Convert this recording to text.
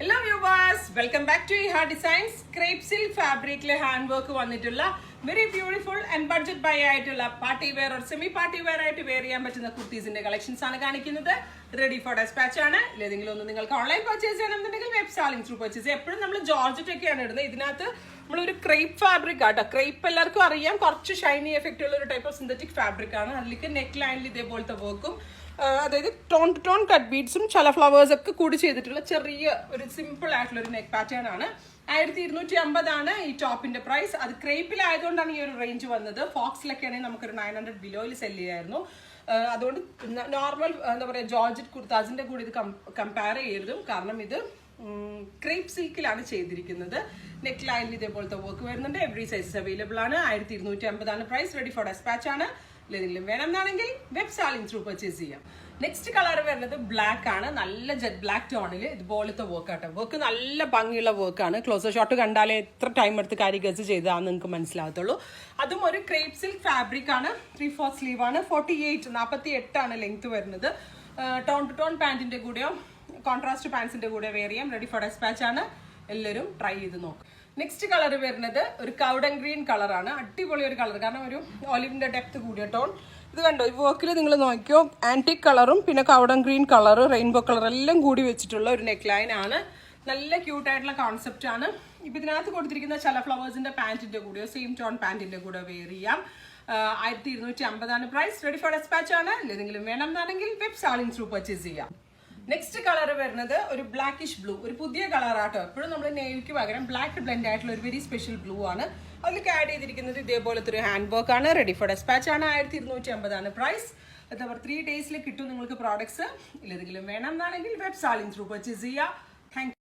Hello viewers, welcome back to Iha Designs. Crepe silk fabric le handwork vannittulla very beautiful and budget buy aayittulla party wear or semi party wear aayittu wear cheyan pattuna kurtis inde collections aanu kanikkunnathu. Ready for dispatch aanu. Illedengil onnu ningalku online purchase cheyanamennengil web selling through purchase eppozhum nammal georgette okkeyanu idunne idinathu നമ്മൾ ഒരു crepe fabric ആട്ടോ. Crepe എല്ലാവർക്കും അറിയാം, കുറച്ച് Shiny effect ഉള്ള ഒരു type of synthetic fabric ആണ്. അതിലേക്ക് നെക്ക് ലൈനിൽ ഇതേപോലത്തെ വർക്കും, അതായത് ടോൺ ടു ടോൺ കട്ട് ബീഡ്സും ചില ഫ്ലവേഴ്സ് ഒക്കെ കൂടി ചെയ്തിട്ടുള്ള ചെറിയ ഒരു സിമ്പിൾ ആയിട്ടുള്ള ഒരു നെക്ക് പാറ്റേൺ ആണ്. 1250 ഈ ടോപ്പിന്റെ പ്രൈസ്. അത് ക്രേപ്പിലായതുകൊണ്ടാണ് ഈ ഒരു റേഞ്ച് വന്നത്. ഫോക്സിലൊക്കെ ആണെങ്കിൽ നമുക്കൊരു 900 ബിലോയിൽ സെല് ചെയ്യായിരുന്നു. അതുകൊണ്ട് നോർമൽ എന്താ പറയുക ജോർജറ്റ് കുർത്താസിന്റെ കൂടി ഇത് കമ്പയർ ചെയ്യരുതും, കാരണം ഇത് ക്രേപ്പ് സിൽക്കിലാണ് ചെയ്തിരിക്കുന്നത്. നെക്ക് ലൈനിൽ ഇതേപോലത്തെ വർക്ക് വരുന്നുണ്ട്. എവറി സൈസസ് അവൈലബിൾ ആണ്. 1250 പ്രൈസ്. റെഡി ഫോർ ഡെസ്പാച്ച് ആണ്. ഏതെങ്കിലും വേണമെന്നാണെങ്കിൽ വെബ് സാലിംഗ് ത്രൂ പർച്ചേസ് ചെയ്യാം. നെക്സ്റ്റ് കളർ വരുന്നത് ബ്ലാക്ക് ആണ്. നല്ല ജെറ്റ് ബ്ലാക്ക് ടോണിൽ ഇതുപോലത്തെ വർക്ക് ആട്ടോ. വർക്ക് നല്ല ഭംഗിയുള്ള വർക്കാണ്. ക്ലോസർ ഷോട്ട് കണ്ടാലേ എത്ര ടൈം എടുത്ത് കാരിഗേഴ്സ് ചെയ്താന്ന് നിങ്ങൾക്ക് മനസ്സിലാകത്തുള്ളൂ. അതും ഒരു ക്രേപ്പ് സിൽക്ക് ഫാബ്രിക് ആണ്. 3/4 സ്ലീവ് ആണ്. 48 ആണ് ലെങ്ത് വരുന്നത്. ടോൺ ടു ടോൺ പാൻറ്റിന്റെ കൂടെയോ കോൺട്രാസ്റ്റ് പാൻസിന്റെ കൂടെ വെയർ ചെയ്യാം. റെഡി ഫോർ ഡെസ്പാച്ച് ആണ്. എല്ലാവരും ട്രൈ ചെയ്ത് നോക്കും. നെക്സ്റ്റ് കളർ വരുന്നത് ഒരു കൗഡൻ ഗ്രീൻ കളറാണ്. അടിപൊളി ഒരു കളർ, കാരണം ഒരു ഒലിവിന്റെ ഡെപ്ത് കൂടിയ ടോൺ. ഇത് കണ്ടോ, ഈ വർക്കിൽ നിങ്ങൾ നോക്കിയോ, ആന്റിക് കളറും പിന്നെ കൗഡൻ ഗ്രീൻ കളർ, റെയിൻബോ കളർ എല്ലാം കൂടി വെച്ചിട്ടുള്ള ഒരു നെക്ക് ലൈൻ ആണ്. നല്ല ക്യൂട്ടായിട്ടുള്ള കോൺസെപ്റ്റ് ആണ്. ഇപ്പം ഇതിനകത്ത് കൊടുത്തിരിക്കുന്ന ചില ഫ്ലവേഴ്സിന്റെ പാൻറ്റിന്റെ കൂടെയോ സെയിം ടോൺ പാൻറ്റിന്റെ കൂടെ വെയർ ചെയ്യാം. 1250 പ്രൈസ്. റെഡി ഫോർ ഡെസ്പാച്ച് ആണ്. എന്തെങ്കിലും വേണമെന്നാണെങ്കിൽ വെബ് സാലിംഗ് ത്രൂ പർച്ചേസ് ചെയ്യാം. നെക്സ്റ്റ് കളർ വരുന്നത് ഒരു ബ്ലാക്കിഷ് ബ്ലൂ, ഒരു പുതിയ കളറാട്ടോ. എപ്പോഴും നമ്മൾ നേവിക്ക് പകരം ബ്ലാക്ക് ബ്ലെൻഡ് ആയിട്ടുള്ള ഒരു വെരി സ്പെഷ്യൽ ബ്ലൂ ആണ്. അതിലേക്ക് ആഡ് ചെയ്തിരിക്കുന്നത് ഇതേപോലത്തെ ഒരു ഹാൻഡ് വർക്ക് ആണ്. റെഡി ഫോർ ഡെസ്പാച്ച് ആണ്. 1250 പ്രൈസ്. അത് അവർ 3 ഡേയ്സിൽ കിട്ടും നിങ്ങൾക്ക് പ്രോഡക്ട്സ്. ഇല്ലെങ്കിലും വേണമെന്നാണെങ്കിൽ വെബ് സാലിംഗ് ത്രൂ പർച്ചേസ് ചെയ്യുക. താങ്ക്